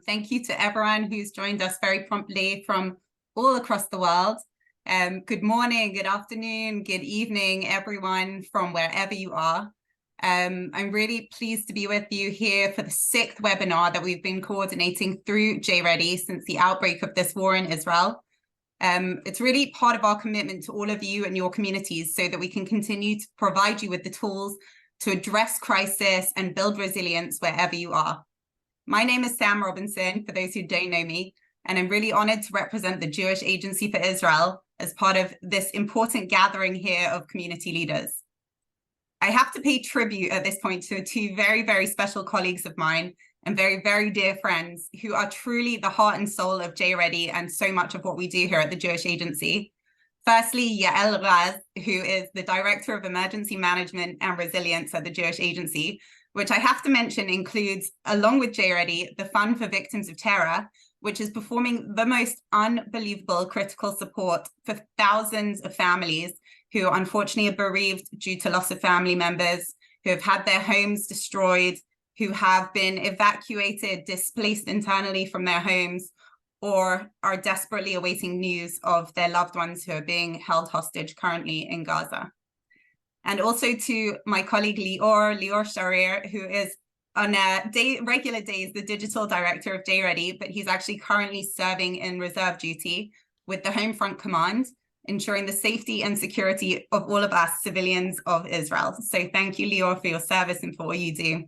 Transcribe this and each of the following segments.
Thank you to everyone who's joined us very promptly from all across the world. Good morning, good afternoon, good evening, everyone from wherever you are. I'm really pleased to be with you here for the 6th webinar that we've been coordinating through JReady since the outbreak of this war in Israel. It's really part of our commitment to all of you and your communities so that we can continue to provide you with the tools to address crisis and build resilience wherever you are. My name is Sam Robinson, for those who don't know me, and I'm really honored to represent the Jewish Agency for Israel as part of this important gathering here of community leaders. I have to pay tribute at this point to two very, very special colleagues of mine and very, very dear friends who are truly the heart and soul of JReady and so much of what we do here at the Jewish Agency. Firstly, Yael Raz, who is the Director of Emergency Management and Resilience at the Jewish Agency, which I have to mention includes, along with JReady, the Fund for Victims of Terror, which is performing the most unbelievable critical support for thousands of families who unfortunately are bereaved due to loss of family members, who have had their homes destroyed, who have been evacuated, displaced internally from their homes, or are desperately awaiting news of their loved ones who are being held hostage currently in Gaza. And also to my colleague Lior Sharir, who is on regular days the digital director of JReady, but he's actually currently serving in reserve duty with the Home Front Command, ensuring the safety and security of all of us civilians of Israel. So thank you, Lior, for your service and for what you do.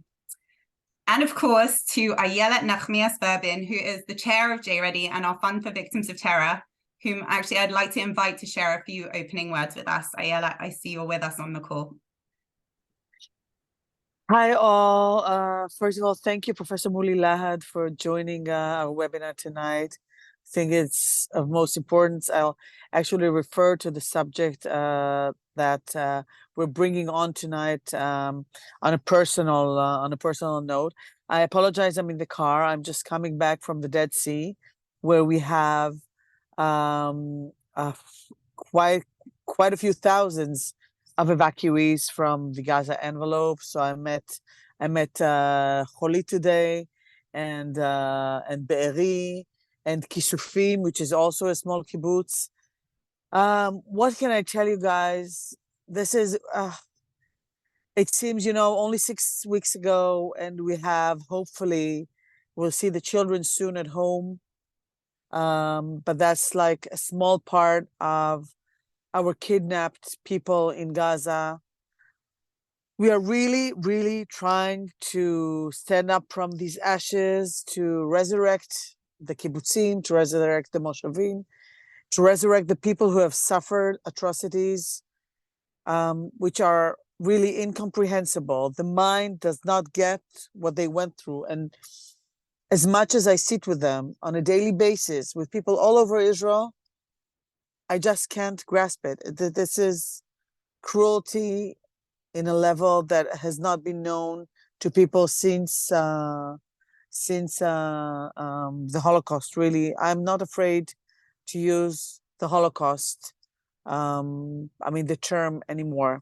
And of course, to Ayelet Nachmias-Burbin, who is the chair of JReady and our Fund for Victims of Terror, whom actually I'd like to invite to share a few opening words with us. Ayelet, I see you're with us on the call. Hi all. First of all, thank you, Professor Mooli Lahad, for joining our webinar tonight. I think it's of most importance. I'll actually refer to the subject that we're bringing on tonight on a personal note. I apologize. I'm in the car. I'm just coming back from the Dead Sea, where we have quite a few thousands of evacuees from the Gaza envelope. So I met Holi today, and Be'eri, and Kisufim, which is also a small kibbutz. What can I tell you guys? This is, it seems, only 6 weeks ago, and we have, hopefully, we'll see the children soon at home. But that's like a small part of our kidnapped people in Gaza. We are really, really trying to stand up from these ashes, to resurrect the kibbutzim, to resurrect the moshavim, to resurrect the people who have suffered atrocities, which are really incomprehensible. The mind does not get what they went through. And as much as I sit with them on a daily basis, with people all over Israel, I just can't grasp it. This is cruelty in a level that has not been known to people since the Holocaust. Really, I'm not afraid to use the Holocaust, the term anymore.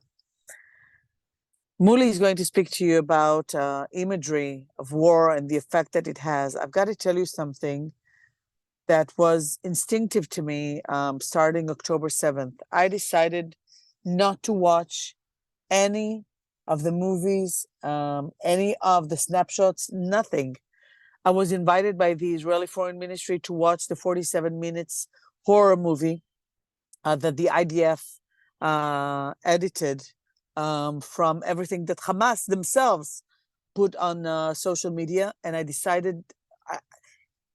Mooli is going to speak to you about imagery of war and the effect that it has. I've got to tell you something that was instinctive to me starting October 7th. I decided not to watch any of the movies, any of the snapshots, nothing. I was invited by the Israeli Foreign Ministry to watch the 47 minutes horror movie that the IDF edited from everything that Hamas themselves put on social media. And I decided,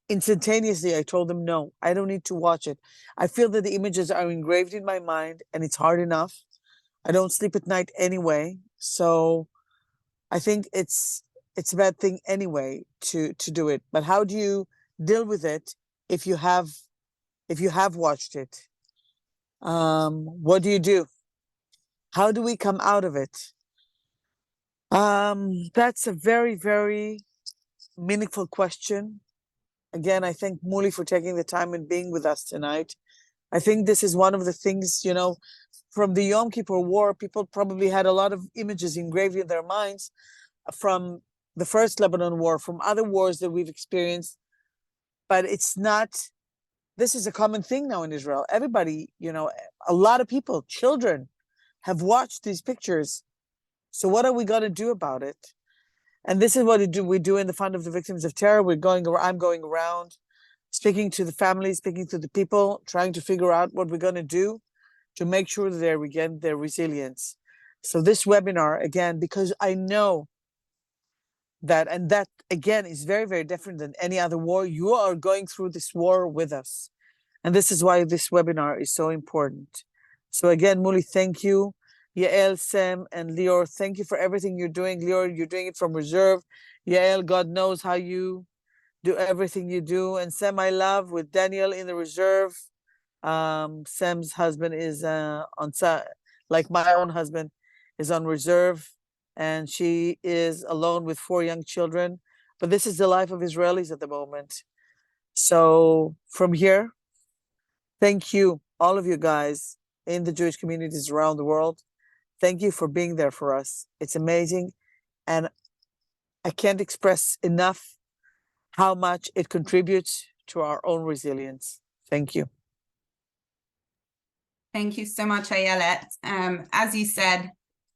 instantaneously, I told them, no, I don't need to watch it. I feel that the images are engraved in my mind, and it's hard enough. I don't sleep at night anyway. So I think it's a bad thing anyway to do it. But how do you deal with it if you have watched it? What do? How do we come out of it? That's a very, very meaningful question. Again, I thank Mooli for taking the time and being with us tonight. I think this is one of the things, from the Yom Kippur War, people probably had a lot of images engraved in their minds from the first Lebanon War, from other wars that we've experienced but it's not. This is a common thing now in Israel. Everybody, a lot of people, children, have watched these pictures. So what are we going to do about it? And this is what we do in the Fund of the Victims of Terror. I'm going around, speaking to the families, speaking to the people, trying to figure out what we're going to do to make sure that they regain their resilience. So this webinar, again, because I know that, and that again is very, very different than any other war. You are going through this war with us. And this is why this webinar is so important. So again, Mooli, thank you. Yael, Sam, and Lior, thank you for everything you're doing. Lior, you're doing it from reserve. Yael, God knows how you do everything you do. And Sam, I love with Daniel in the reserve. Sam's husband is like my own husband, is on reserve. And she is alone with 4 young children. But this is the life of Israelis at the moment. So from here, thank you, all of you guys in the Jewish communities around the world. Thank you for being there for us. It's amazing. And I can't express enough how much it contributes to our own resilience. Thank you. Thank you so much, Ayelet. As you said,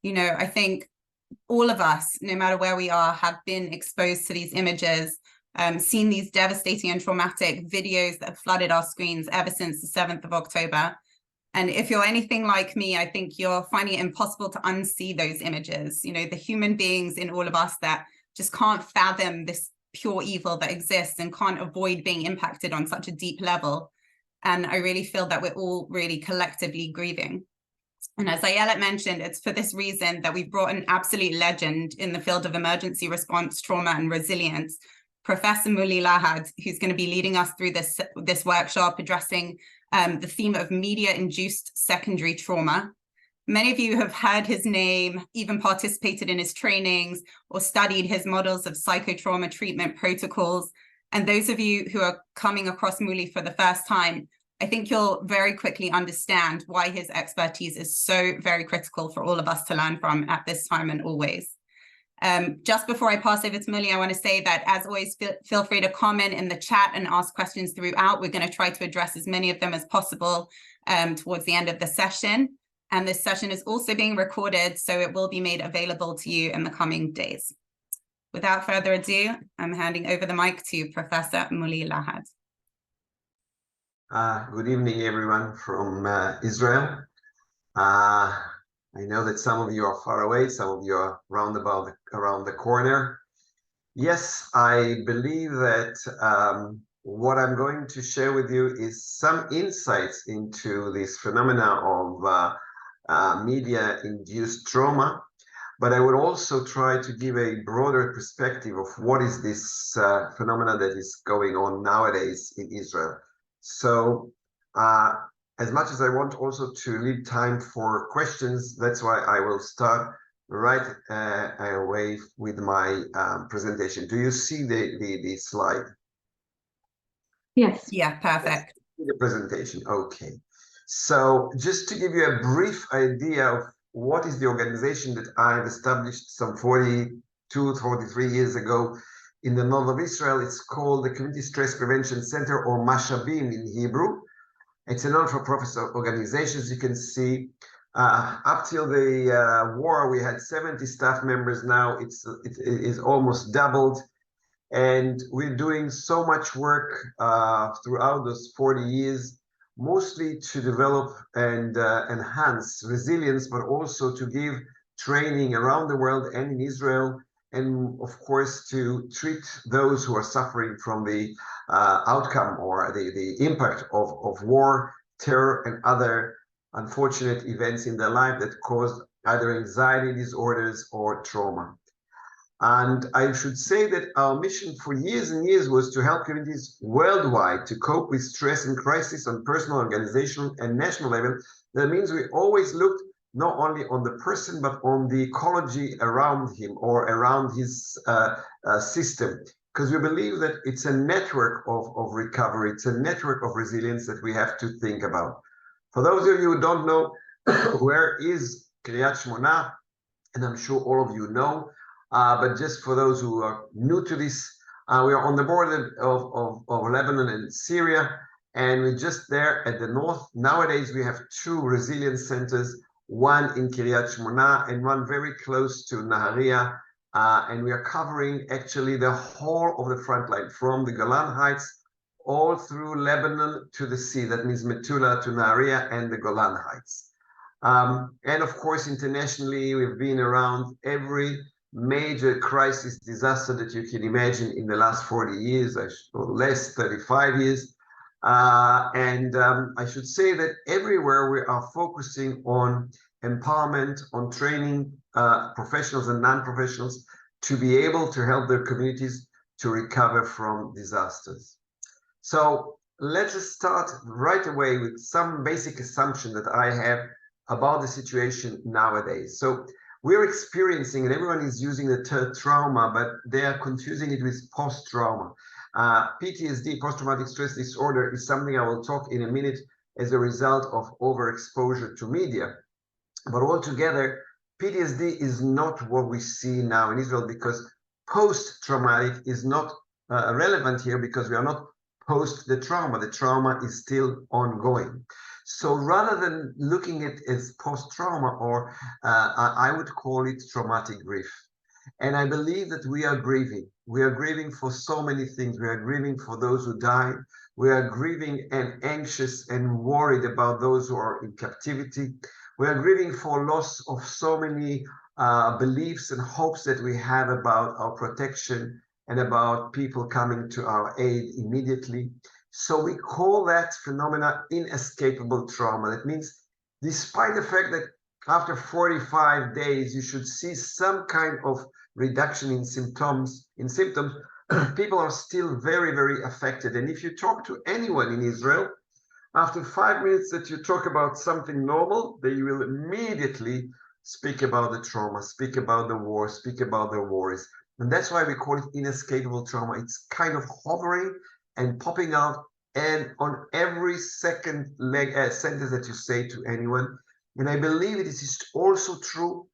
I think all of us, no matter where we are, have been exposed to these images, seen these devastating and traumatic videos that have flooded our screens ever since the 7th of October. And if you're anything like me, I think you're finding it impossible to unsee those images. The human beings in all of us that just can't fathom this pure evil that exists and can't avoid being impacted on such a deep level. And I really feel that we're all really collectively grieving. And as Ayelet mentioned, it's for this reason that we've brought an absolute legend in the field of emergency response, trauma, and resilience, Professor Mooli Lahad, who's going to be leading us through this workshop addressing the theme of media-induced secondary trauma. Many of you have heard his name, even participated in his trainings or studied his models of psychotrauma treatment protocols. And those of you who are coming across Mooli for the first time, I think you'll very quickly understand why his expertise is so very critical for all of us to learn from at this time and always. Just before I pass over to Mooli, I want to say that, as always, feel free to comment in the chat and ask questions throughout. We're going to try to address as many of them as possible towards the end of the session. And this session is also being recorded, so it will be made available to you in the coming days. Without further ado, I'm handing over the mic to Professor Mooli Lahad. Good evening, everyone from Israel. I know that some of you are far away, some of you are around the corner. Yes, I believe that what I'm going to share with you is some insights into this phenomena of media-induced trauma, but I would also try to give a broader perspective of what is this phenomena that is going on nowadays in Israel. So as much as I want also to leave time for questions, that's why I will start right away with my presentation. Do you see the slide? Yes. Yeah, perfect. The presentation, okay. So just to give you a brief idea of what is the organization that I've established some 42, 43 years ago in the north of Israel. It's called the Community Stress Prevention Center, or Mashabim in Hebrew. It's a non-for-profit organization. As you can see, up till the war, we had 70 staff members. Now it is almost doubled. And we're doing so much work throughout those 40 years, mostly to develop and enhance resilience, but also to give training around the world and in Israel, and of course to treat those who are suffering from the outcome or the impact of war, terror, and other unfortunate events in their life that caused either anxiety disorders or trauma. And I should say that our mission for years and years was to help communities worldwide to cope with stress and crisis on personal, organizational, and national level. That means we always looked not only on the person, but on the ecology around him or around his system, because we believe that it's a network of recovery. It's a network of resilience that we have to think about. For those of you who don't know, where is Kiryat Shmona? And I'm sure all of you know, but just for those who are new to this We are on the border of Lebanon and Syria, and we're just there at the north. Nowadays, we have 2 resilience centers, one in Kiryat Shmona and one very close to Nahariya. And we are covering actually the whole of the front line, from the Golan Heights all through Lebanon to the sea. That means Metula to Nahariya and the Golan Heights. And of course, internationally, we've been around every major crisis, disaster that you can imagine in the last 40 years, or less, 35 years. I should say that everywhere we are focusing on empowerment, on training professionals and non-professionals to be able to help their communities to recover from disasters. So let's start right away with some basic assumption that I have about the situation nowadays. So we're experiencing, and everyone is using the term trauma, but they are confusing it with post-trauma. PTSD, post-traumatic stress disorder, is something I will talk in a minute as a result of overexposure to media. But altogether, PTSD is not what we see now in Israel, because post-traumatic is not relevant here, because we are not post the trauma. The trauma is still ongoing. So rather than looking at it as post-trauma, or I would call it traumatic grief. And I believe that we are grieving. We are grieving for so many things. We are grieving for those who died. We are grieving and anxious and worried about those who are in captivity. We are grieving for loss of so many beliefs and hopes that we have about our protection and about people coming to our aid immediately. So we call that phenomena inescapable trauma. That means, despite the fact that after 45 days you should see some kind of reduction in symptoms, people are still very, very affected. And if you talk to anyone in Israel, after 5 minutes that you talk about something normal, they will immediately speak about the trauma, speak about the war, speak about their worries. And that's why we call it inescapable trauma. It's kind of hovering and popping out, and on every second sentence that you say to anyone. And I believe it is also true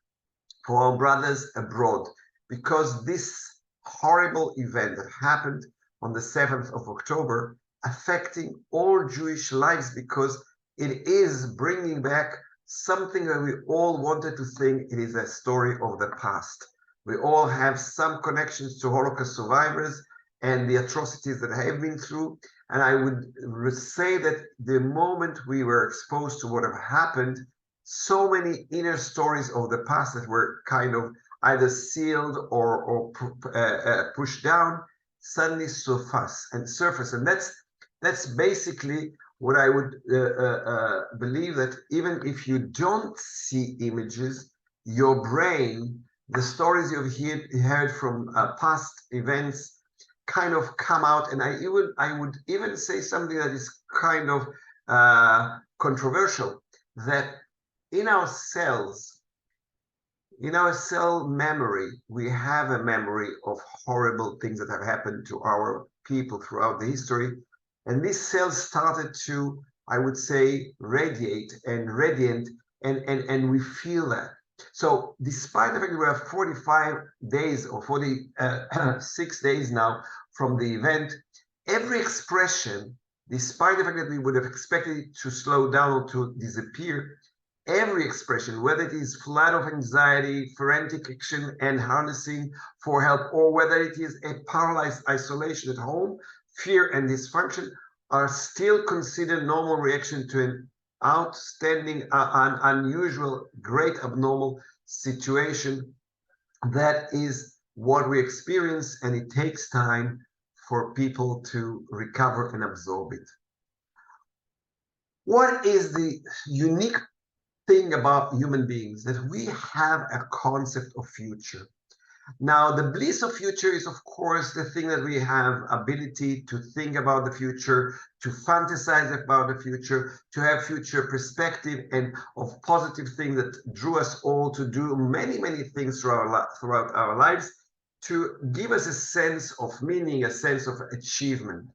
for our brothers abroad, because this horrible event that happened on the 7th of October affecting all Jewish lives, because it is bringing back something that we all wanted to think it is a story of the past. We all have some connections to Holocaust survivors and the atrocities that have been through. And I would say that the moment we were exposed to what have happened, so many inner stories of the past that were kind of either sealed or pushed down suddenly surface. And that's basically what I would believe, that even if you don't see images, your brain, the stories you've heard from past events, kind of come out. And I would even say something that is kind of controversial, that in our cells, in our cell memory, we have a memory of horrible things that have happened to our people throughout the history. And these cells started to, I would say, radiate and radiant, and we feel that. So despite the fact that we have 45 days or 46 days now from the event, every expression, despite the fact that we would have expected it to slow down or to disappear, every expression, whether it is flood of anxiety, frantic action and harnessing for help, or whether it is a paralyzed isolation at home, fear and dysfunction, are still considered normal reaction to an outstanding, unusual, great abnormal situation. That is what we experience, and it takes time for people to recover and absorb it. What is the unique thing about human beings? That we have a concept of future. Now, the bliss of future is, of course, the thing that we have ability to think about the future, to fantasize about the future, to have future perspective, and of positive things that drew us all to do many, many things throughout our lives, to give us a sense of meaning, a sense of achievement.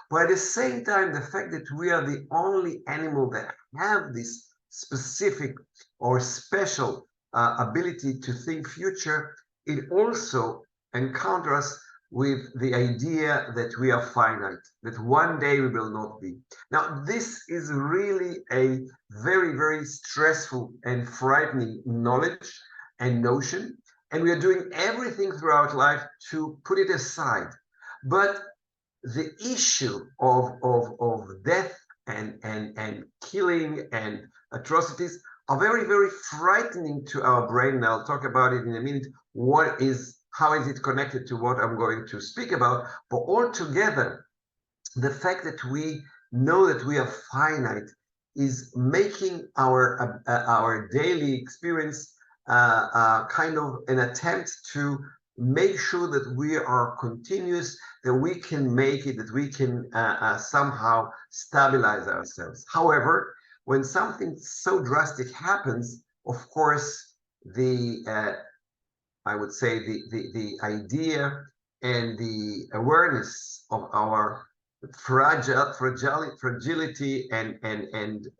But at the same time, the fact that we are the only animal that have this specific or special ability to think future, it also encounters us with the idea that we are finite, that one day we will not be. Now, this is really a very, very stressful and frightening knowledge and notion, and we are doing everything throughout life to put it aside. But the issue of death and killing and atrocities are very, very frightening to our brain. And I'll talk about it in a minute. How is it connected to what I'm going to speak about? But altogether, the fact that we know that we are finite is making our daily experience kind of an attempt to make sure that we are continuous, that we can make it, that we can somehow stabilize ourselves. However, when something so drastic happens, of course, I would say the idea and the awareness of our fragility and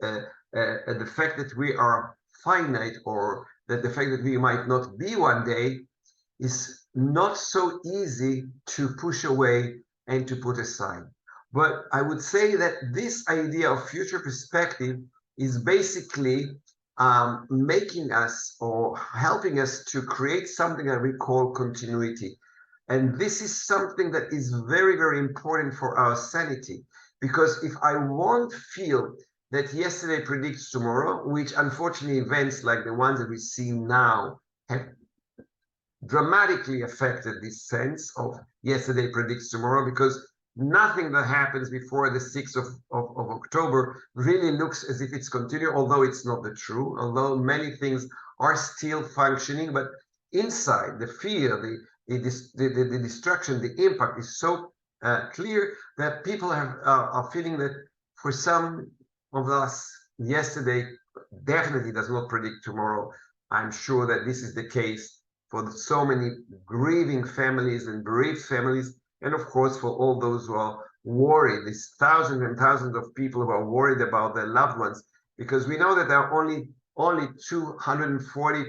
the fact that we are finite, or that the fact that we might not be one day, is not so easy to push away and to put aside. But I would say that this idea of future perspective is basically making us or helping us to create something that we call continuity. And this is something that is very, very important for our sanity, because if I won't feel that yesterday predicts tomorrow, which unfortunately events like the ones that we see now have dramatically affected this sense of yesterday predicts tomorrow, because nothing that happens before the 6th of October really looks as if it's continuing, although it's not the true, although many things are still functioning, but inside the fear, the destruction, the impact is so clear that people are feeling that for some of us, yesterday definitely does not predict tomorrow. I'm sure that this is the case for so many grieving families and bereaved families, and of course for all those who are worried, these thousands and thousands of people who are worried about their loved ones, because we know that there are only 240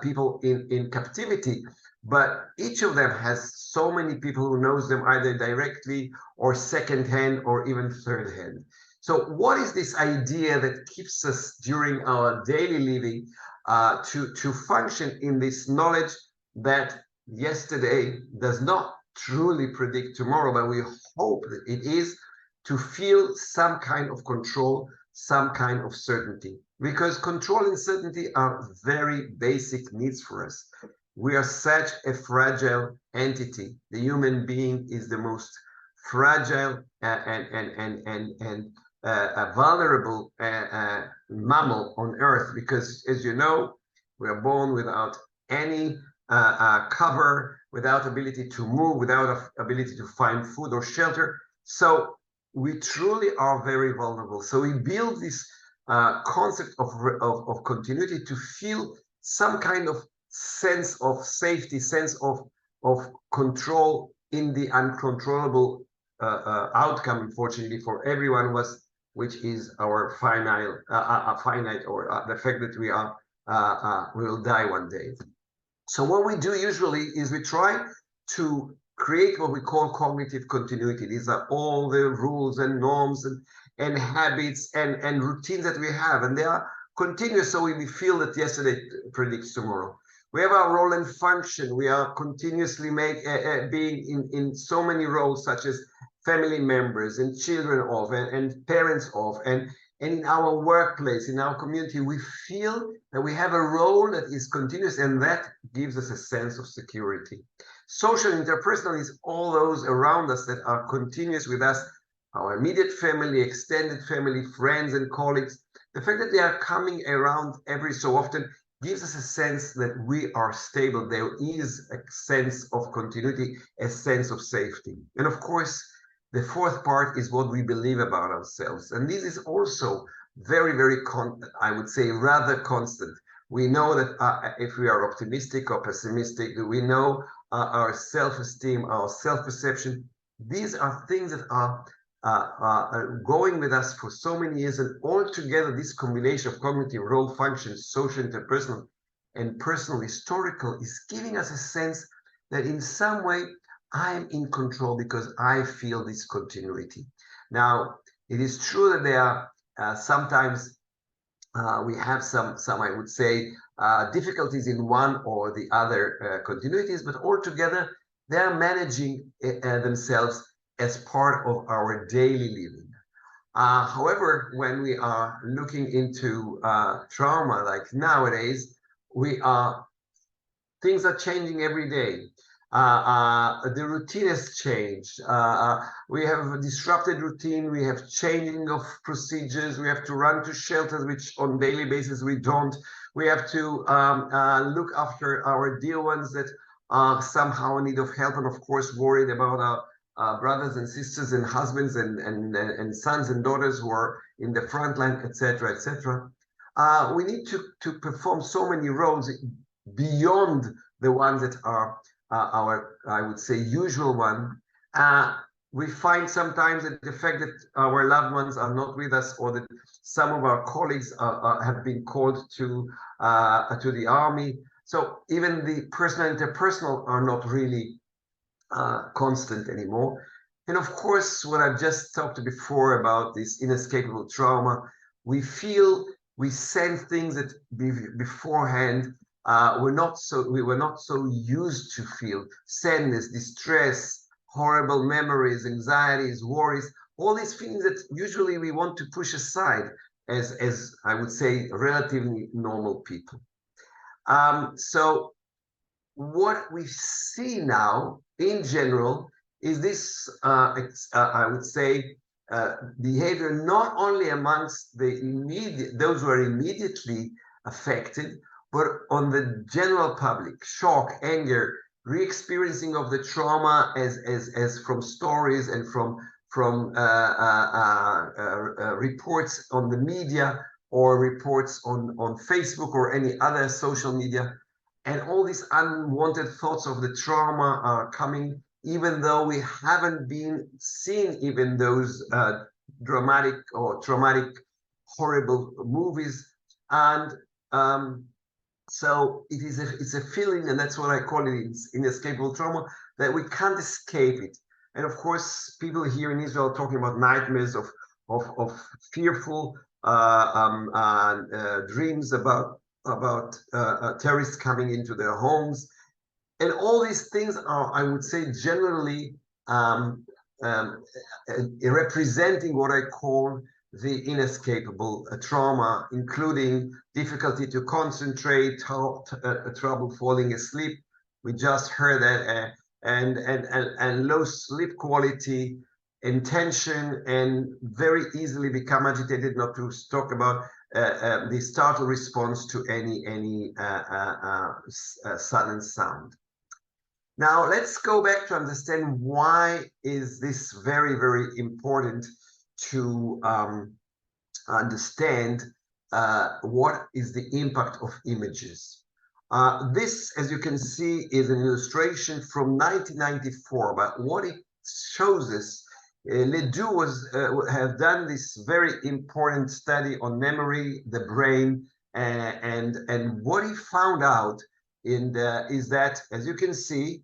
people in captivity, but each of them has so many people who knows them either directly or secondhand or even third-hand. So what is this idea that keeps us during our daily living to function in this knowledge that yesterday does not truly predict tomorrow, but we hope that it is, to feel some kind of control, some kind of certainty, because control and certainty are very basic needs for us. We are such a fragile entity. The human being is the most fragile and vulnerable mammal on earth, because, as you know, we are born without any cover, without ability to move, without ability to find food or shelter. So we truly are very vulnerable. So we build this concept of continuity to feel some kind of sense of safety, sense of control in the uncontrollable outcome, unfortunately, for everyone was, which is our finite, or the fact that we will die one day. So what we do usually is we try to create what we call cognitive continuity. These are all the rules and norms and habits and routines that we have, and they are continuous, so we feel that yesterday predicts tomorrow. We have our role and function. We are continuously being in so many roles, such as family members and children of and parents of, and in our workplace, in our community, we feel that we have a role that is continuous, and that gives us a sense of security. Social interpersonal is all those around us that are continuous with us, our immediate family, extended family, friends and colleagues. The fact that they are coming around every so often gives us a sense that we are stable. There is a sense of continuity, a sense of safety. And of course, the fourth part is what we believe about ourselves. And this is also very, very, I would say, rather constant. We know that if we are optimistic or pessimistic, we know our self-esteem, our self-perception. These are things that are going with us for so many years, and altogether this combination of cognitive role functions, social, interpersonal, and personal historical is giving us a sense that in some way I'm in control because I feel this continuity. Now, it is true that there are sometimes we have some I would say, difficulties in one or the other continuities, but altogether they are managing themselves as part of our daily living. However, when we are looking into trauma, like nowadays, things are changing every day. The routine has changed. We have a disrupted routine. We have changing of procedures. We have to run to shelters, which on daily basis we don't. We have to look after our dear ones that are somehow in need of help, and of course worried about our brothers and sisters and husbands and sons and daughters who are in the front line, etc., etc. We need to perform so many roles beyond the ones that are our, I would say, usual one. We find sometimes that the fact that our loved ones are not with us, or that some of our colleagues have been called to the army. So even the personal and interpersonal are not really constant anymore. And of course, what I've just talked before about this inescapable trauma, we feel, we sense things that beforehand we were not so used to feel: sadness, distress, horrible memories, anxieties, worries, all these feelings that usually we want to push aside as I would say, relatively normal people. So what we see now in general is this, I would say, behavior not only amongst those who are immediately affected, but on the general public: shock, anger, re-experiencing of the trauma as from stories and from reports on the media, or reports on Facebook or any other social media. And all these unwanted thoughts of the trauma are coming, even though we haven't been seeing even those dramatic or traumatic, horrible movies. And so it's a feeling, and that's what I call it, inescapable trauma, that we can't escape it. And of course, people here in Israel are talking about nightmares of fearful dreams about terrorists coming into their homes. And all these things are, I would say, generally representing what I call the inescapable trauma, including difficulty to concentrate, trouble falling asleep. We just heard that, and low sleep quality, intention, and very easily become agitated, not to talk about the startle response to any sudden sound. Now, let's go back to understand why is this very, very important to understand what is the impact of images. This, as you can see, is an illustration from 1994, but what it shows us, Ledoux have done this very important study on memory, the brain, and what he found out is that, as you can see,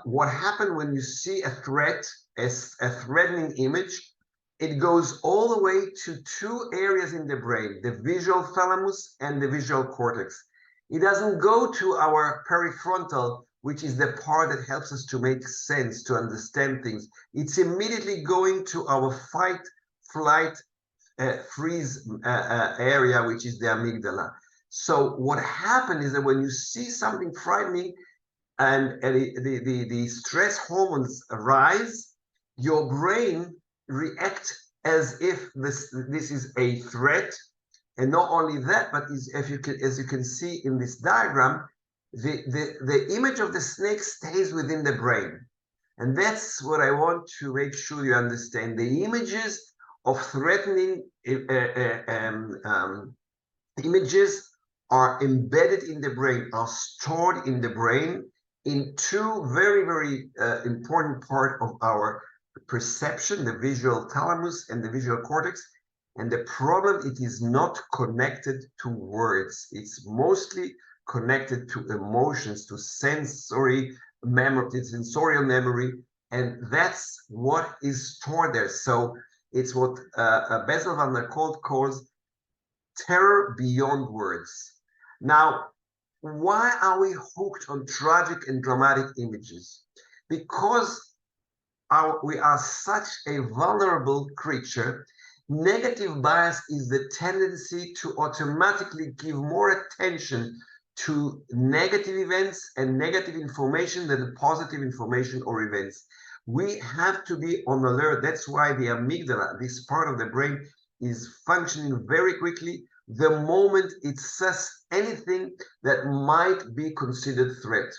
what happened when you see a threat, as a threatening image, it goes all the way to two areas in the brain: the visual thalamus and the visual cortex. It doesn't go to our prefrontal, which is the part that helps us to make sense, to understand things. It's immediately going to our fight, flight, freeze area, which is the amygdala. So what happened is that when you see something frightening and the stress hormones rise, your brain reacts as if this is a threat. And not only that, but as you can see in this diagram, the image of the snake stays within the brain. And that's what I want to make sure you understand. The images of threatening images are embedded in the brain, are stored in the brain in two very, very important parts of our perception: the visual thalamus and the visual cortex. And the problem, it is not connected to words. It's mostly connected to emotions, to sensory memory, the sensorial memory, and that's what is stored there. So it's what Bessel van der Kolk calls terror beyond words. Now, why are we hooked on tragic and dramatic images? Because we are such a vulnerable creature. Negative bias is the tendency to automatically give more attention to negative events and negative information than positive information or events. We have to be on alert. That's why the amygdala, this part of the brain, is functioning very quickly the moment it says anything that might be considered threat.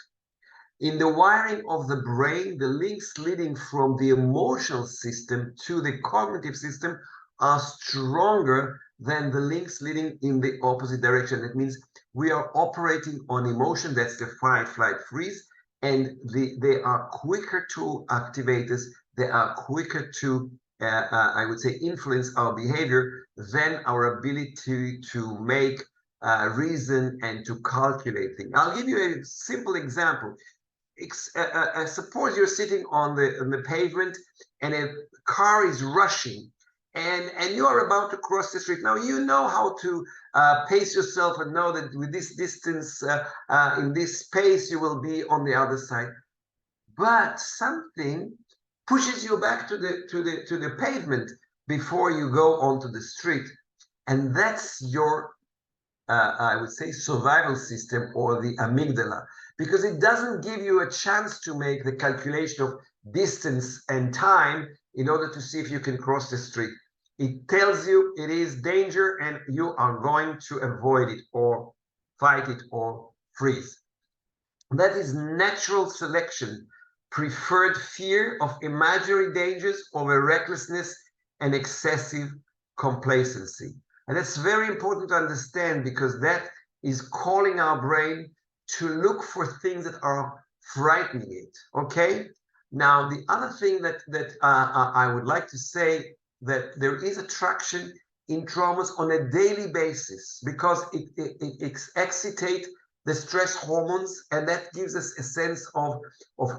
In the wiring of the brain, the links leading from the emotional system to the cognitive system are stronger than the links leading in the opposite direction. That means we are operating on emotion, that's the fight, flight, freeze, and they are quicker to activate us, they are quicker to, I would say, influence our behavior than our ability to make reason and to calculate things. I'll give you a simple example. Suppose you're sitting on the pavement and a car is rushing and you are about to cross the street. Now you know how to pace yourself and know that with this distance, in this space, you will be on the other side. But something pushes you back to the pavement before you go onto the street, and that's your I would say survival system, or the amygdala, because it doesn't give you a chance to make the calculation of distance and time in order to see if you can cross the street. It tells you it is danger and you are going to avoid it or fight it or freeze. That is natural selection, preferred fear of imaginary dangers over recklessness and excessive complacency. And that's very important to understand, because that is calling our brain to look for things that are frightening it. Okay. Now, the other thing that I would like to say, that there is attraction in traumas on a daily basis, because it excites the stress hormones, and that gives us a sense of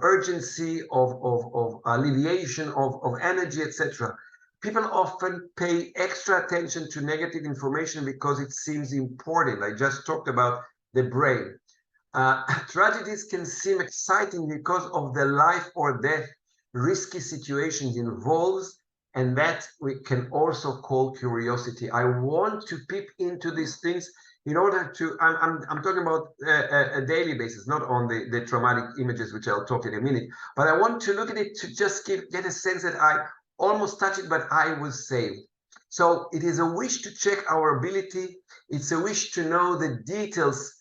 urgency, of alleviation, of energy, etc. People often pay extra attention to negative information because it seems important. I just talked about the brain. Tragedies can seem exciting because of the life or death risky situations involves, and that we can also call curiosity. I want to peep into these things in order to, I'm talking about a daily basis, not on the traumatic images, which I'll talk in a minute, but I want to look at it to just get a sense that I almost touched it, but I was saved. So it is a wish to check our ability. It's a wish to know the details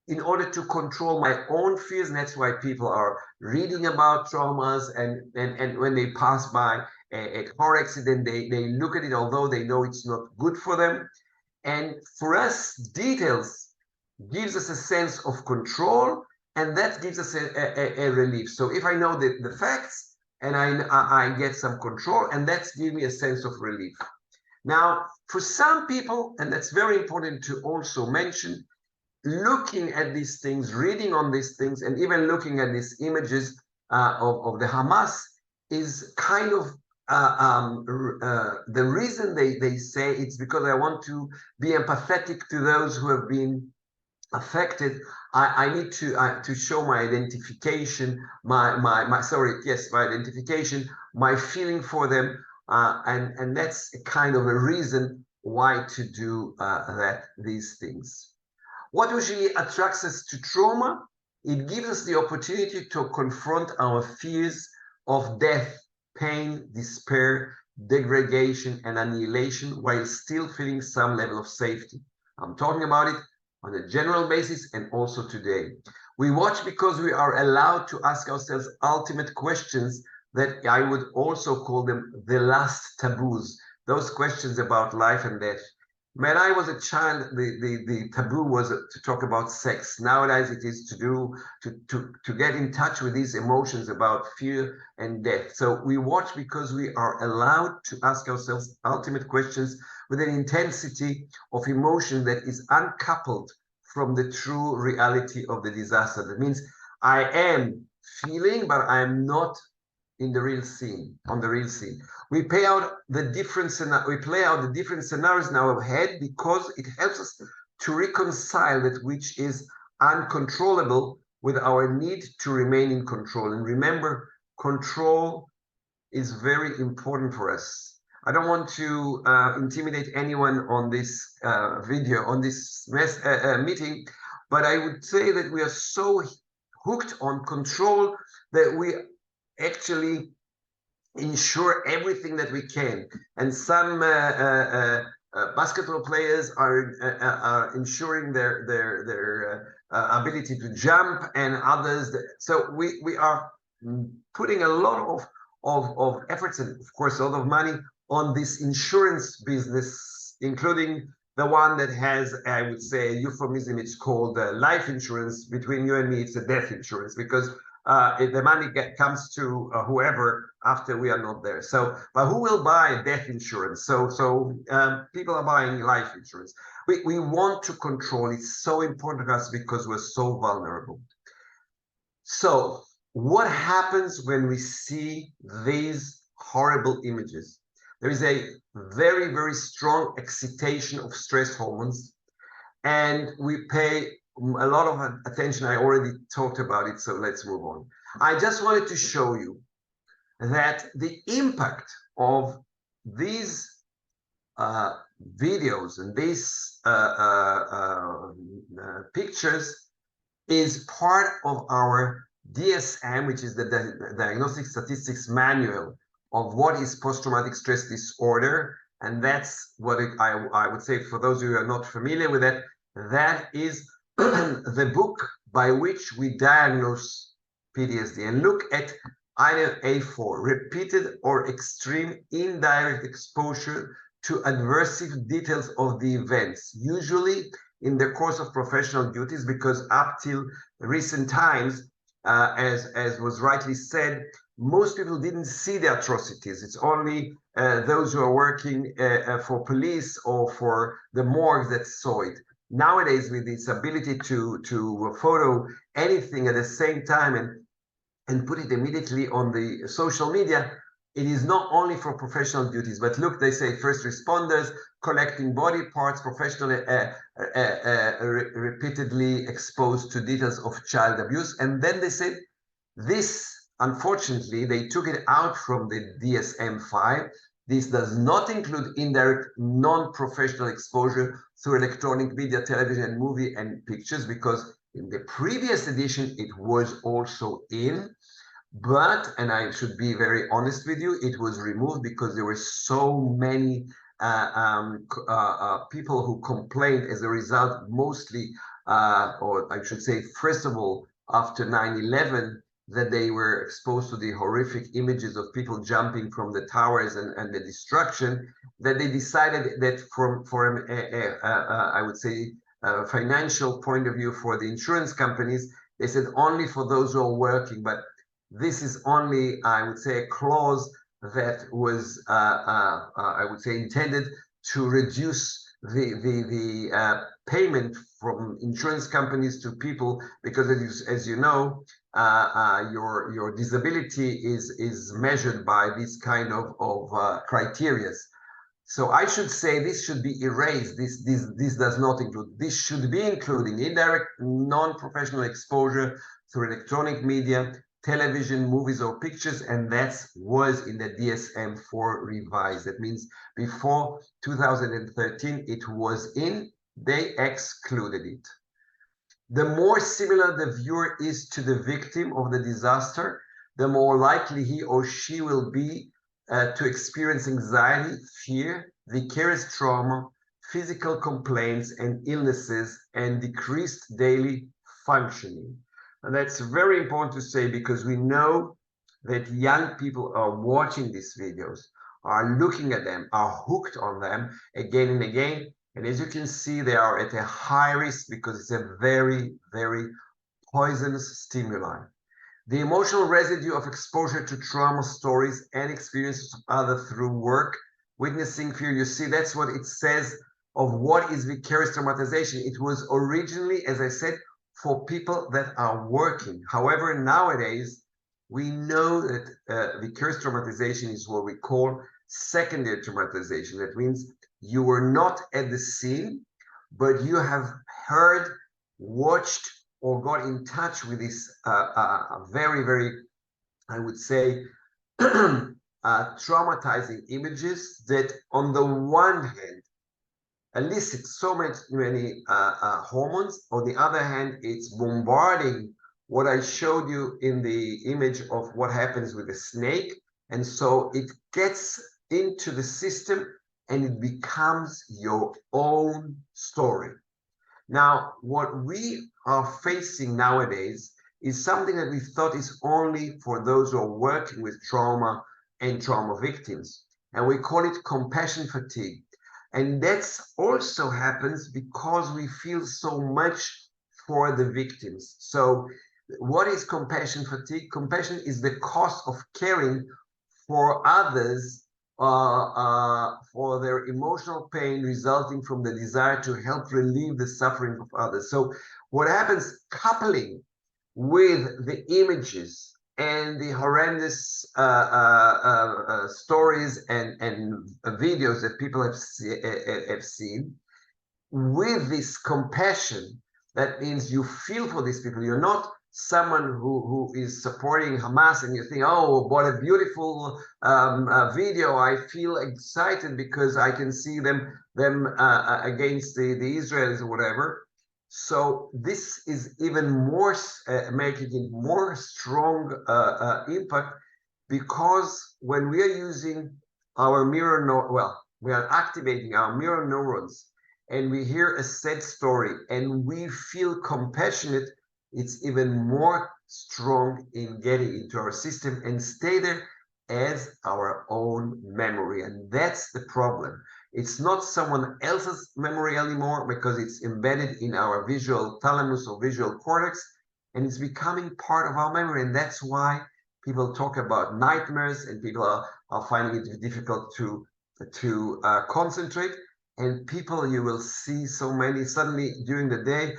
in order to control my own fears. And that's why people are reading about traumas, and when they pass by a car accident, they look at it, although they know it's not good for them. And for us, details gives us a sense of control, and that gives us a relief. So if I know the facts, and I get some control, and that's give me a sense of relief. Now, for some people, and that's very important to also mention, looking at these things, reading on these things, and even looking at these images of the Hamas is kind of the reason they say it's because I want to be empathetic to those who have been affected. I need to show my identification, my identification, my feeling for them, and that's a kind of a reason why to do these things. What usually attracts us to trauma? It gives us the opportunity to confront our fears of death, pain, despair, degradation, and annihilation, while still feeling some level of safety. I'm talking about it on a general basis and also today. We watch because we are allowed to ask ourselves ultimate questions that I would also call them the last taboos, those questions about life and death. When I was a child, the taboo was to talk about sex. Nowadays, it is to get in touch with these emotions about fear and death. So we watch because we are allowed to ask ourselves ultimate questions with an intensity of emotion that is uncoupled from the true reality of the disaster. That means I am feeling, but I'm not in the real scene, on the real scene. We play out the different scenarios in our head because it helps us to reconcile that which is uncontrollable with our need to remain in control. And remember, control is very important for us. I don't want to intimidate anyone on this video, on this meeting, but I would say that we are so hooked on control that we actually ensure everything that we can. And some basketball players are ensuring their ability to jump, and others. So we are putting a lot of efforts and, of course, a lot of money on this insurance business, including the one that has, I would say, a euphemism. It's called life insurance. Between you and me, it's a death insurance, because if the money comes to whoever after we are not there. So, but who will buy death insurance? So people are buying life insurance. We want to control. It's so important to us because we're so vulnerable. So what happens when we see these horrible images? There is a very, very strong excitation of stress hormones, and we pay a lot of attention. I already talked about it, so let's move on. I just wanted to show you that the impact of these videos and these pictures is part of our DSM, which is the Diagnostic Statistics Manual of what is post-traumatic stress disorder. And that's what I would say, for those of you who are not familiar with it, that is the book by which we diagnose PTSD. And look at item A4, repeated or extreme indirect exposure to adversive details of the events, usually in the course of professional duties, because up till recent times, as was rightly said, most people didn't see the atrocities. It's only those who are working for police or for the morgue that saw it. Nowadays, with this ability to photo anything at the same time and put it immediately on the social media, it is not only for professional duties, but look, they say first responders, collecting body parts, professionally repeatedly exposed to details of child abuse. And then they said this, unfortunately, they took it out from the DSM-5. This does not include indirect non-professional exposure through electronic media, television, and movie and pictures, because in the previous edition, it was also in. But, and I should be very honest with you, it was removed because there were so many people who complained as a result, mostly, or I should say, first of all, after 9/11, that they were exposed to the horrific images of people jumping from the towers and the destruction, that they decided that from I would say, financial point of view for the insurance companies, they said only for those who are working. But this is only, I would say, a clause that was, I would say, intended to reduce the payment from insurance companies to people, because as you know, your disability is measured by this kind of criteria. So I should say this should be erased. This does not include. This should be including indirect non-professional exposure through electronic media, television, movies, or pictures, and that was in the DSM-4 revised. That means before 2013 it was in, they excluded it. The more similar the viewer is to the victim of the disaster, the more likely he or she will be to experience anxiety, fear, vicarious trauma, physical complaints and illnesses, and decreased daily functioning. And that's very important to say, because we know that young people are watching these videos, are looking at them, are hooked on them again and again. And as you can see, they are at a high risk because it's a very, very poisonous stimuli. The emotional residue of exposure to trauma stories and experiences of others through work, witnessing fear, you see, that's what it says of what is vicarious traumatization. It was originally, as I said, for people that are working. However, nowadays, we know that vicarious traumatization is what we call secondary traumatization. That means you were not at the scene, but you have heard, watched, or got in touch with this very, very, I would say, traumatizing images that on the one hand elicit so many hormones. On the other hand, it's bombarding what I showed you in the image of what happens with a snake. And so it gets into the system and it becomes your own story. Now, what we are facing nowadays is something that we thought is only for those who are working with trauma and trauma victims. And we call it compassion fatigue. And that also happens because we feel so much for the victims. So what is compassion fatigue? Compassion is the cost of caring for others for their emotional pain resulting from the desire to help relieve the suffering of others. So what happens, coupling with the images and the horrendous stories and videos that people have seen, with this compassion, that means you feel for these people. You're not someone who is supporting Hamas and you think, oh, what a beautiful video. I feel excited because I can see them against the Israelis or whatever. So this is even more making it more strong impact, because when we are using our we are activating our mirror neurons and we hear a sad story and we feel compassionate, it's even more strong in getting into our system and stay there as our own memory. And that's the problem. It's not someone else's memory anymore because it's embedded in our visual thalamus or visual cortex, and it's becoming part of our memory. And that's why people talk about nightmares and people are finding it difficult to concentrate. And people, you will see so many suddenly during the day,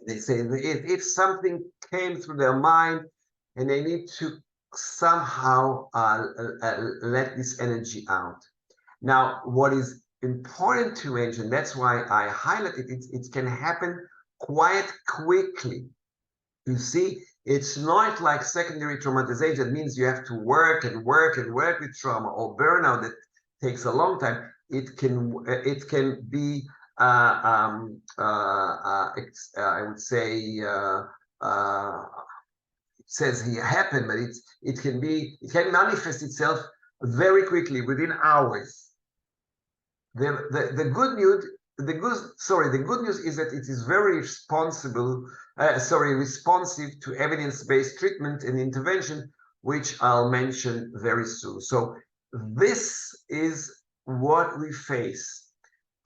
they say if something came through their mind and they need to somehow let this energy out. Now, what is important to mention, that's why I highlighted it, it can happen quite quickly. You see, it's not like secondary traumatization. That means you have to work and work and work with trauma, or burnout that takes a long time. It can be I would say it says here happen, but it can manifest itself very quickly within hours. The good news is that it is very responsive to evidence-based treatment and intervention, which I'll mention very soon. So this is what we face.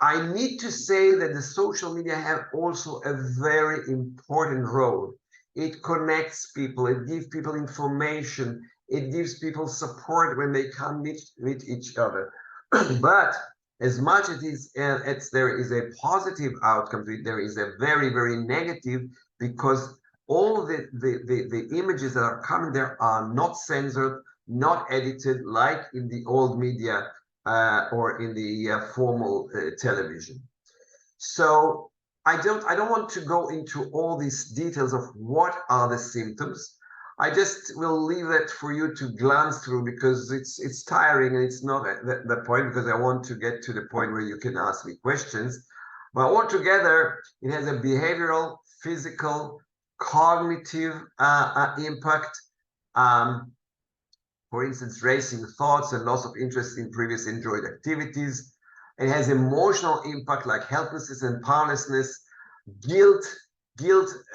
I need to say that the social media have also a very important role. It connects people, it gives people information, it gives people support when they can't meet each other. But as much as there is a positive outcome to it, there is a very, very negative, because all the images that are coming there are not censored, not edited like in the old media or in the formal television. So I don't want to go into all these details of what are the symptoms. I just will leave that for you to glance through, because it's tiring and it's not the point, because I want to get to the point where you can ask me questions. But altogether, it has a behavioral, physical, cognitive impact. For instance, racing thoughts and loss of interest in previous enjoyed activities. It has emotional impact like helplessness and powerlessness, guilt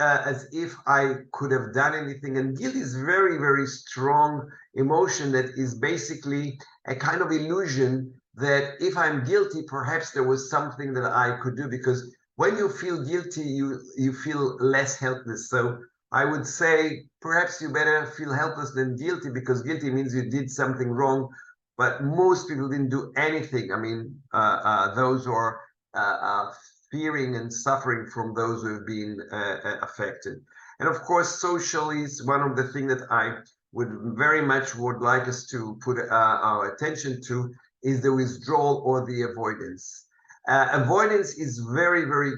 as if I could have done anything. And guilt is very, very strong emotion that is basically a kind of illusion that if I'm guilty, perhaps there was something that I could do, because when you feel guilty, you feel less helpless. So I would say perhaps you better feel helpless than guilty, because guilty means you did something wrong, but most people didn't do anything. I mean, those who are fearing and suffering from those who have been affected. And of course, socially is one of the things that I would very much would like us to put our attention to is the withdrawal or the avoidance. Avoidance is very, very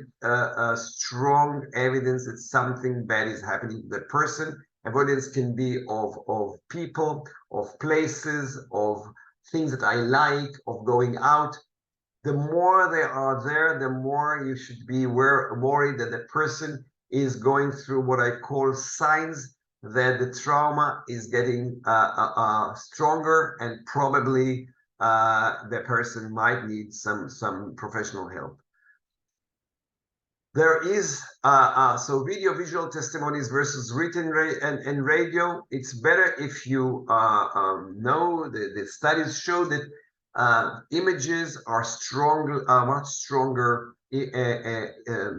strong evidence that something bad is happening to the person. Avoidance can be of people, of places, of things that I like, of going out. The more they are there, the more you should be worried that the person is going through what I call signs that the trauma is getting stronger, and probably the person might need some professional help. There is so video visual testimonies versus written and radio. It's better if you know the studies show that images are much stronger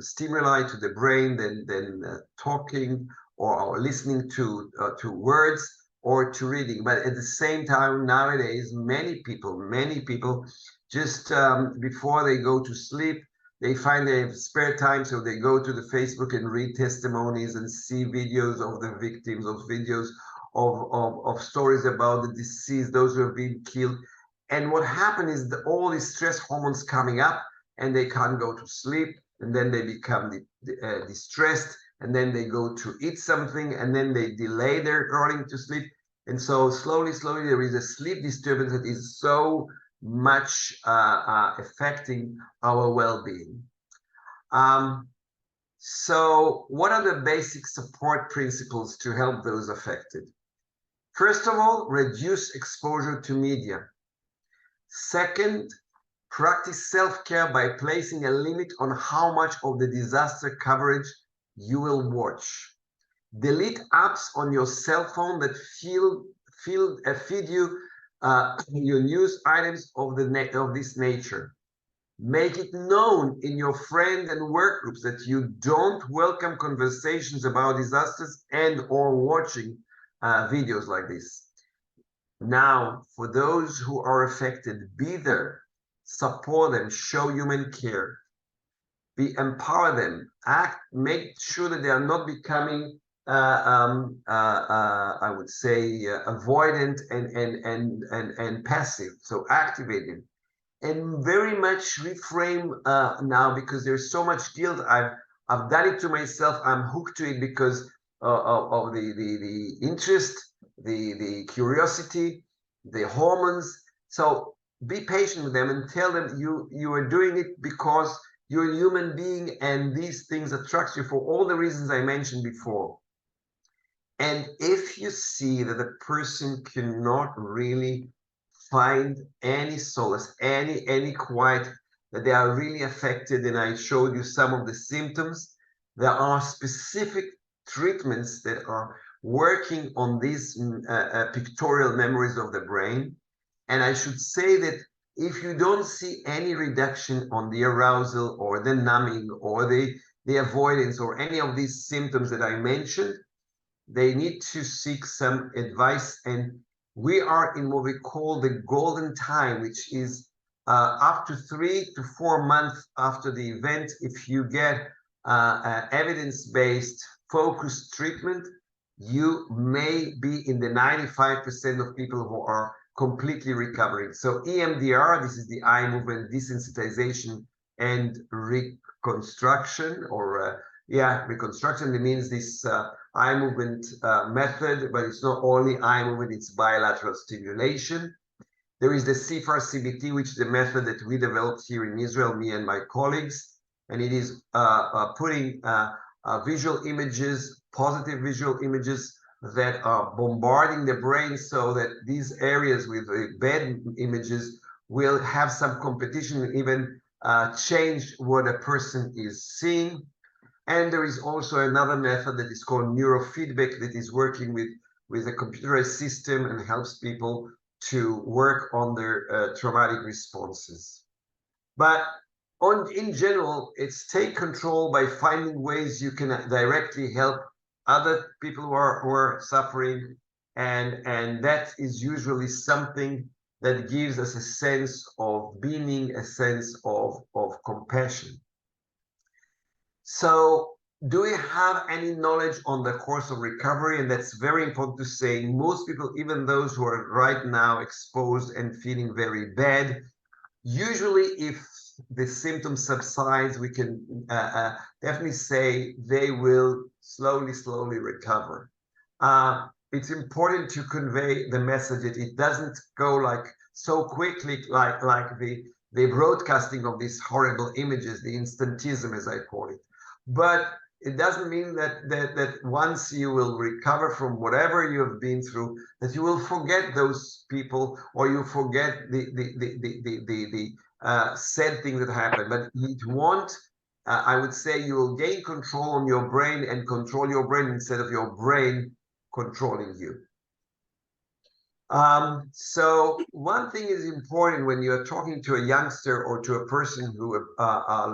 stimuli to the brain than talking or listening to words or to reading. But at the same time, nowadays, many people just before they go to sleep, they find they have spare time, so they go to the Facebook and read testimonies and see videos of the victims, of videos of stories about the deceased, those who have been killed. And what happened is that all these stress hormones coming up, and they can't go to sleep, and then they become distressed, and then they go to eat something, and then they delay their going to sleep. And so slowly, there is a sleep disturbance that is so much affecting our well-being. So what are the basic support principles to help those affected? First of all, reduce exposure to media. Second, practice self-care by placing a limit on how much of the disaster coverage you will watch. Delete apps on your cell phone that feed you your news items of this nature. Make it known in your friend and work groups that you don't welcome conversations about disasters and or watching videos like this. Now, for those who are affected, be there, support them, show human care, empower them, make sure that they are not becoming I would say avoidant and passive. So activate them, and very much reframe now, because there's so much guilt. I've done it to myself. I'm hooked to it because of the interest, the curiosity, the hormones. So be patient with them and tell them you are doing it because you're a human being, and these things attract you for all the reasons I mentioned before. And if you see that the person cannot really find any solace, any quiet, that they are really affected, and I showed you some of the symptoms, there are specific treatments that are working on these pictorial memories of the brain. And I should say that if you don't see any reduction on the arousal or the numbing or the avoidance or any of these symptoms that I mentioned, they need to seek some advice. And we are in what we call the golden time, which is up to 3 to 4 months after the event. If you get evidence-based focused treatment, you may be in the 95% of people who are completely recovering. So EMDR, this is the eye movement desensitization and reconstruction, or reconstruction. It means this eye movement method, but it's not only eye movement, it's bilateral stimulation. There is the CFAR-CBT, which is the method that we developed here in Israel, me and my colleagues, and it is putting visual images, positive visual images that are bombarding the brain, so that these areas with bad images will have some competition and even change what a person is seeing. And there is also another method that is called neurofeedback, that is working with a computerized system and helps people to work on their traumatic responses. But in general, it's take control by finding ways you can directly help other people who are suffering, and that is usually something that gives us a sense of being, a sense of compassion. So do you have any knowledge on the course of recovery? And that's very important to say. Most people, even those who are right now exposed and feeling very bad, usually if the symptoms subsides, we can definitely say they will slowly recover. It's important to convey the message that it doesn't go like so quickly, like the broadcasting of these horrible images, the instantism, as I call it. But it doesn't mean that once you will recover from whatever you have been through, that you will forget those people or you forget the sad thing that happened. But it won't. I would say you will gain control on your brain and control your brain instead of your brain controlling you. So one thing is important when you're talking to a youngster or to a person who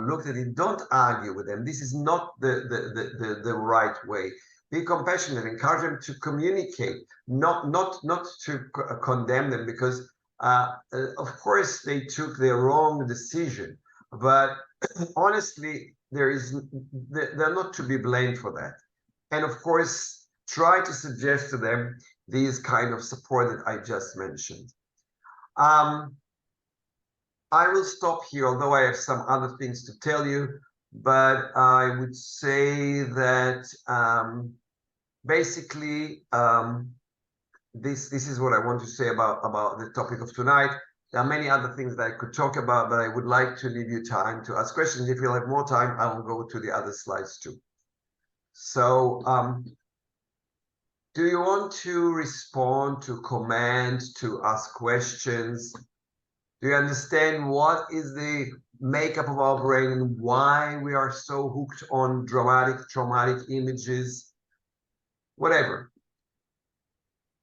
looked at it, don't argue with them. This is not the right way. Be compassionate, encourage them to communicate, not to condemn them, because of course they took the wrong decision, but honestly, they're not to be blamed for that. And of course, try to suggest to them these kind of support that I just mentioned. I will stop here, although I have some other things to tell you, but I would say that basically this is what I want to say about the topic of tonight. There are many other things that I could talk about, but I would like to leave you time to ask questions. If you'll have more time, I will go to the other slides too. So do you want to respond, to comment, to ask questions? Do you understand what is the makeup of our brain and why we are so hooked on traumatic images? Whatever.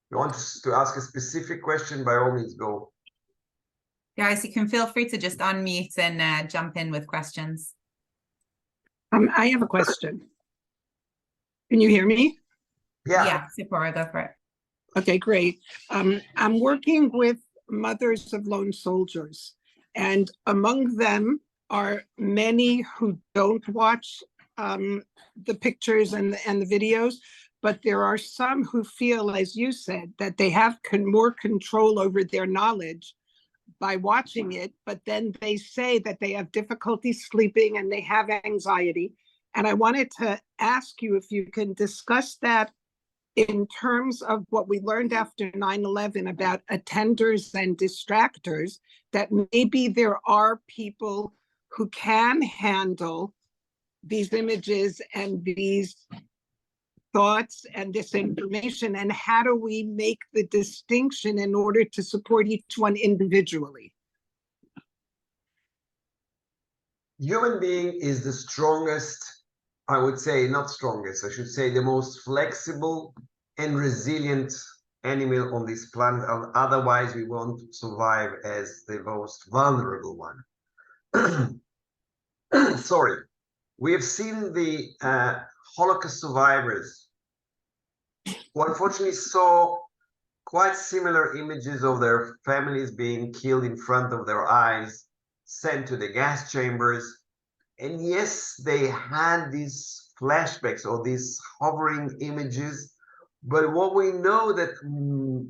If you want to ask a specific question, by all means, go. Guys, you can feel free to just unmute and jump in with questions. I have a question. Can you hear me? Yeah, Sephora, go for it. Okay, great. I'm working with mothers of lone soldiers, and among them are many who don't watch the pictures and the videos, but there are some who feel, as you said, that they have more control over their knowledge by watching it, but then they say that they have difficulty sleeping and they have anxiety. And I wanted to ask you if you can discuss that in terms of what we learned after 9/11 about attenders and distractors, that maybe there are people who can handle these images and these thoughts and this information, and how do we make the distinction in order to support each one individually? Human being is the strongest, I would say, not strongest, I should say the most flexible and resilient animal on this planet. Otherwise, we won't survive as the most vulnerable one. Sorry. We have seen the Holocaust survivors who unfortunately saw quite similar images of their families being killed in front of their eyes, sent to the gas chambers. And yes, they had these flashbacks or these hovering images, but what we know that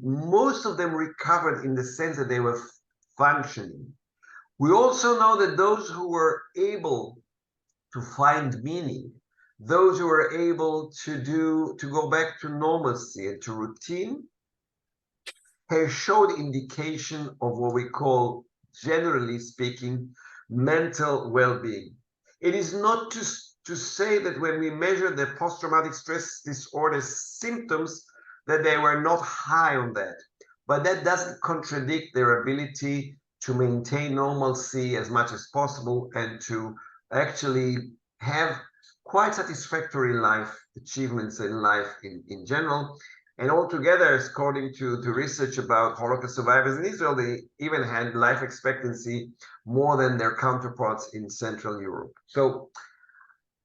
most of them recovered in the sense that they were functioning. We also know that those who were able to find meaning, those who were able to go back to normalcy and to routine, have showed indication of what we call, generally speaking, mental well-being. It is not to say that when we measure the post-traumatic stress disorder symptoms that they were not high on that, but that doesn't contradict their ability to maintain normalcy as much as possible and to actually have quite satisfactory life achievements in life in general. And altogether, according to research about Holocaust survivors in Israel, they even had life expectancy more than their counterparts in Central Europe. So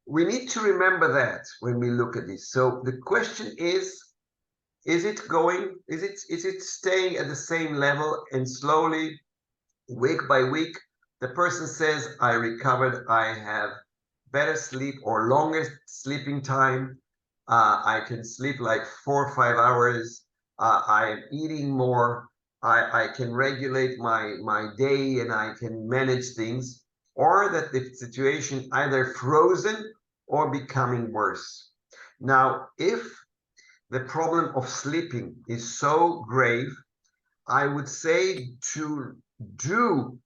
we need to remember that when we look at this. So the question is it staying at the same level, and slowly, week by week, the person says, I recovered, I have better sleep or longer sleeping time. I can sleep like 4 or 5 hours. I am eating more. I can regulate my day and I can manage things, or that the situation either frozen or becoming worse. Now, if the problem of sleeping is so grave, I would say to do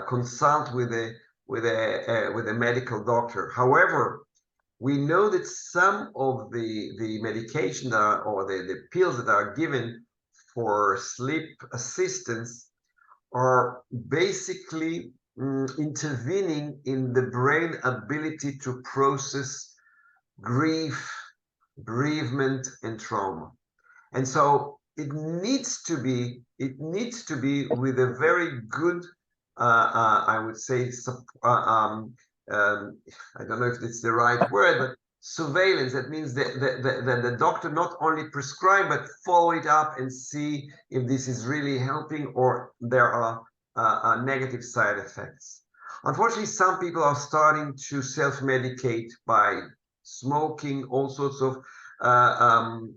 consult with a medical doctor. However, we know that some of the medication or the pills that are given for sleep assistance are basically intervening in the brain ability to process grief, bereavement, and trauma. And so it needs to be with a very good, I would say, I don't know if it's the right word, but surveillance. That means that the doctor not only prescribe, but follow it up and see if this is really helping or there are negative side effects. Unfortunately, some people are starting to self-medicate by smoking, all sorts of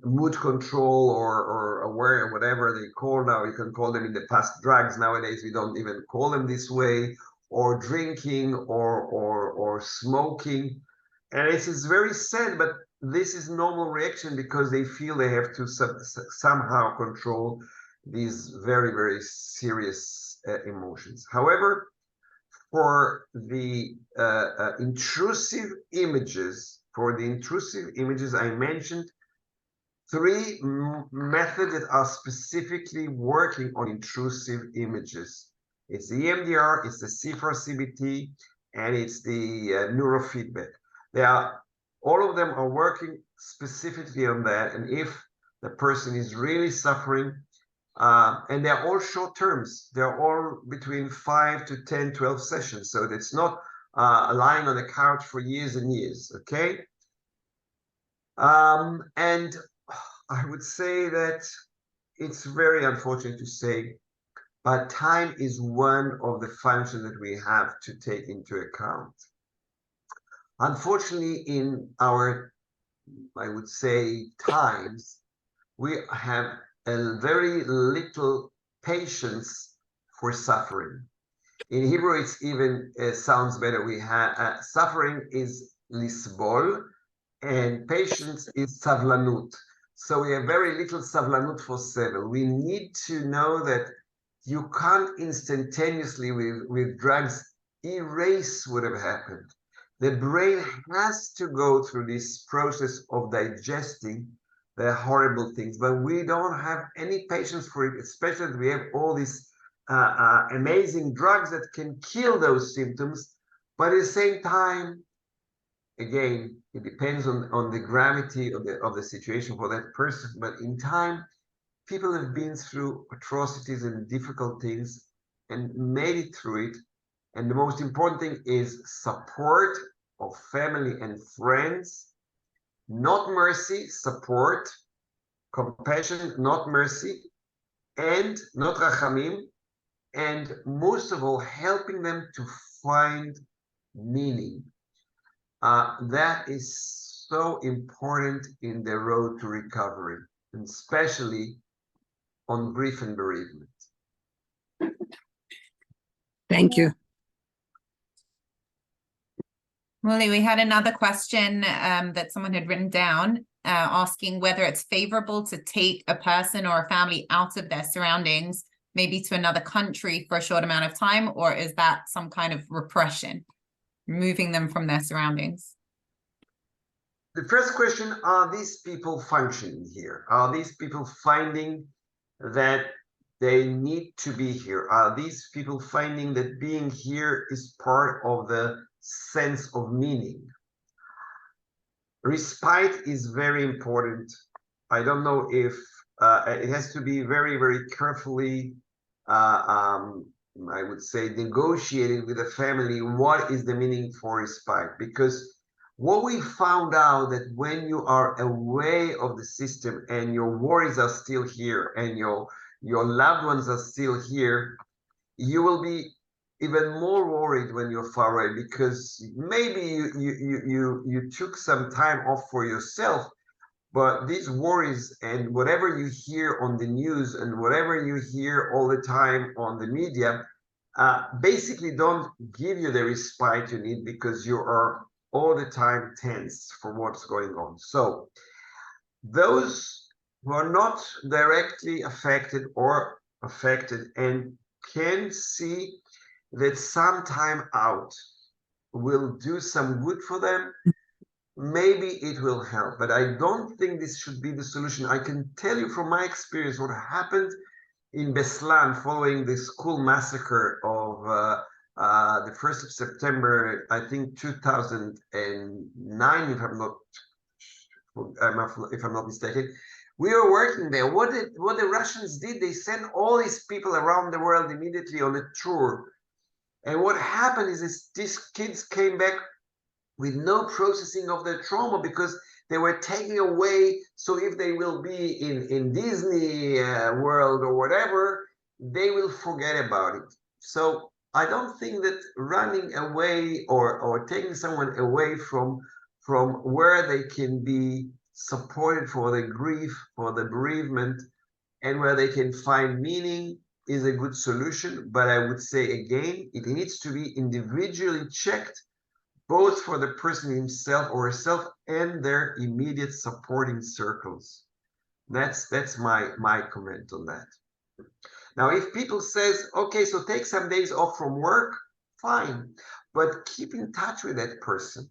mood control or aware, whatever they call now. You can call them in the past drugs. Nowadays, we don't even call them this way, or drinking or smoking. And this is very sad, but this is normal reaction because they feel they have to somehow control these very, very serious emotions. However, for the intrusive images, I mentioned 3 methods that are specifically working on intrusive images. It's the EMDR, it's the CFR-CBT, and it's the neurofeedback. All of them are working specifically on that. And if the person is really suffering, and they're all short terms, they're all between 5 to 10, 12 sessions. So it's not lying on the couch for years and years, okay? And I would say that it's very unfortunate to say, but time is one of the functions that we have to take into account. Unfortunately, in our, I would say, times, we have a very little patience for suffering. In Hebrew, it's even sounds better. We have suffering is lisbol, and patience is savlanut. So we have very little savlanut for sevel. We need to know that you can't instantaneously with drugs erase what have happened. The brain has to go through this process of digesting the horrible things, but we don't have any patience for it, especially that we have all these amazing drugs that can kill those symptoms. But at the same time, again, it depends on the gravity of the situation for that person. But in time, people have been through atrocities and difficult things and made it through it. And the most important thing is support of family and friends, not mercy, support, compassion, not mercy, and not rachamim, and most of all, helping them to find meaning. That is so important in the road to recovery, and especially on grief and bereavement. Thank you. Mooli, we had another question that someone had written down asking whether it's favorable to take a person or a family out of their surroundings, maybe to another country for a short amount of time, or is that some kind of repression, removing them from their surroundings? The first question, are these people functioning here? Are these people finding that they need to be here? Are these people finding that being here is part of the sense of meaning? Respite is very important. I don't know if it has to be very, very carefully, I would say, negotiated with the family. What is the meaning for respite? Because what we found out that when you are away of the system and your worries are still here and your loved ones are still here, you will be even more worried when you're far away, because maybe you took some time off for yourself, but these worries and whatever you hear on the news and whatever you hear all the time on the media basically don't give you the respite you need, because you are all the time tense for what's going on. So those who are not directly affected or affected and can see that some time out will do some good for them, maybe it will help. But I don't think this should be the solution. I can tell you from my experience what happened in Beslan following the school massacre of the 1st of September, I think 2009, if I'm not mistaken. We were working there. What the Russians did, they sent all these people around the world immediately on a tour. And what happened is these kids came back with no processing of their trauma, because they were taken away. So if they will be in Disney World or whatever, they will forget about it. So I don't think that running away or taking someone away from where they can be supported for the grief, for the bereavement, and where they can find meaning is a good solution. But I would say again, it needs to be individually checked, both for the person himself or herself and their immediate supporting circles. That's my comment on that. Now, if people says, okay, so take some days off from work, fine, but keep in touch with that person.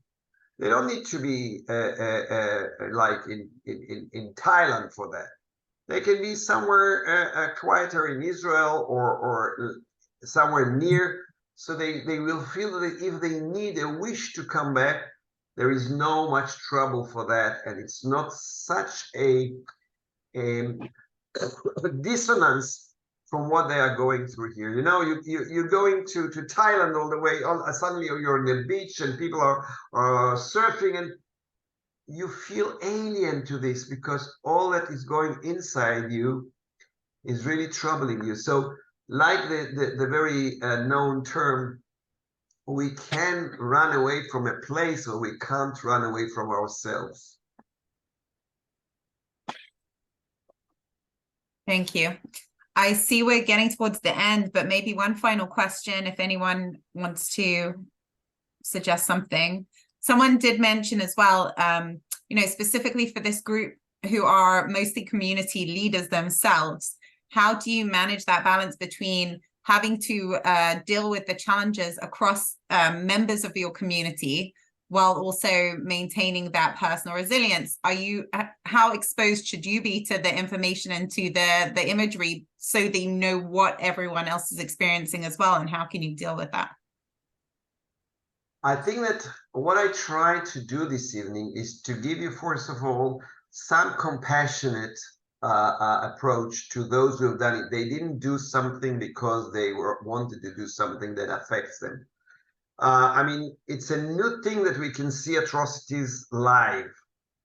They don't need to be like in Thailand for that. They can be somewhere quieter in Israel or somewhere near. So they will feel that if they need a wish to come back, there is no much trouble for that. And it's not such a dissonance from what they are going through here. You know, you're going to Thailand all the way, suddenly you're on the beach and people are surfing, and you feel alien to this because all that is going inside you is really troubling you. So like the very known term, we can run away from a place, or we can't run away from ourselves. Thank you. I see we're getting towards the end, but maybe one final question, if anyone wants to suggest something. Someone did mention as well, you know, specifically for this group who are mostly community leaders themselves, how do you manage that balance between having to deal with the challenges across members of your community while also maintaining that personal resilience? Are you, how exposed should you be to the information and to the imagery so they know what everyone else is experiencing as well, and how can you deal with that? I think that what I try to do this evening is to give you, first of all, some compassionate approach to those who have done it. They didn't do something because they wanted to do something that affects them. I mean, it's a new thing that we can see atrocities live.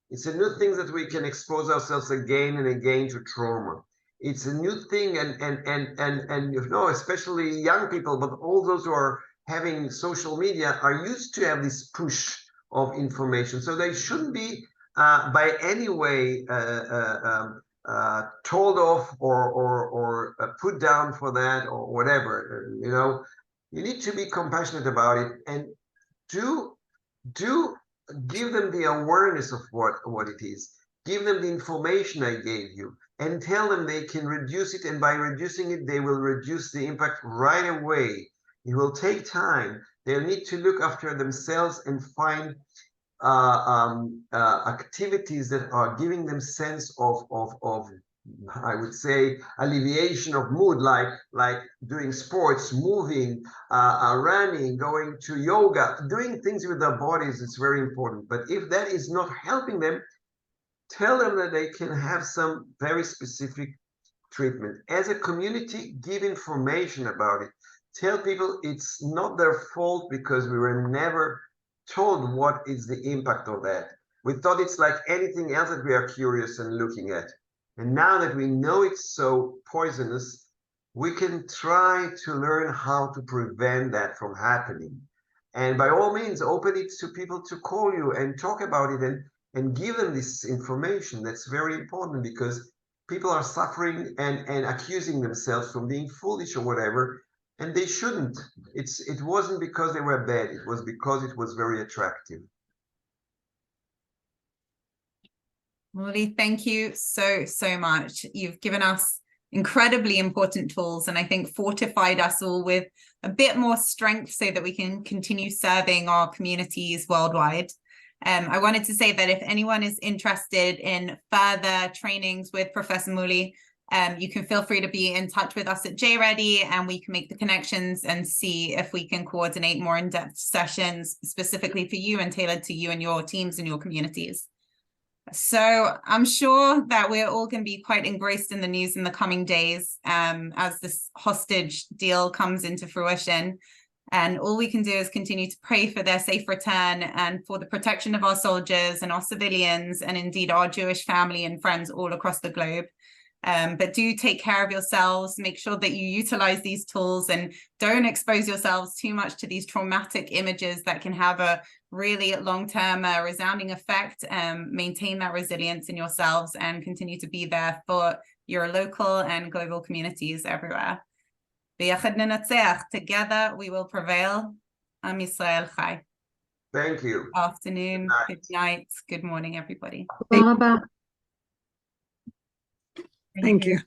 It's a new thing that we can expose ourselves again and again to trauma. It's a new thing, and you know, especially young people, but all those who are having social media are used to have this push of information. So they shouldn't be by any way told off or put down for that or whatever. You know, you need to be compassionate about it, and do give them the awareness of what it is. Give them the information I gave you, and tell them they can reduce it, and by reducing it, they will reduce the impact right away. It will take time. They'll need to look after themselves and find activities that are giving them sense of I would say alleviation of mood, like doing sports, moving, running, going to yoga, doing things with their bodies. It's very important. But if that is not helping them, tell them that they can have some very specific treatment. As a community, give information about it. Tell people it's not their fault, because we were never told what is the impact of that. We thought it's like anything else that we are curious and looking at. And now that we know it's so poisonous, we can try to learn how to prevent that from happening. And by all means, open it to people to call you and talk about it and give them this information. That's very important because people are suffering and accusing themselves from being foolish or whatever, and they shouldn't. It wasn't because they were bad, it was because it was very attractive. Mooli, thank you so much. You've given us incredibly important tools, and I think fortified us all with a bit more strength so that we can continue serving our communities worldwide. I wanted to say that if anyone is interested in further trainings with Professor Mooli, you can feel free to be in touch with us at JReady, and we can make the connections and see if we can coordinate more in-depth sessions specifically for you and tailored to you and your teams and your communities. So I'm sure that we're all going to be quite engrossed in the news in the coming days as this hostage deal comes into fruition. And all we can do is continue to pray for their safe return and for the protection of our soldiers and our civilians and indeed our Jewish family and friends all across the globe. But do take care of yourselves, make sure that you utilize these tools and don't expose yourselves too much to these traumatic images that can have a really long-term resounding effect. Maintain that resilience in yourselves and continue to be there for your local and global communities everywhere. Together we will prevail. Am Yisrael Chai. Thank you. Afternoon, good night, good morning, everybody. תודה רבה. Thank you.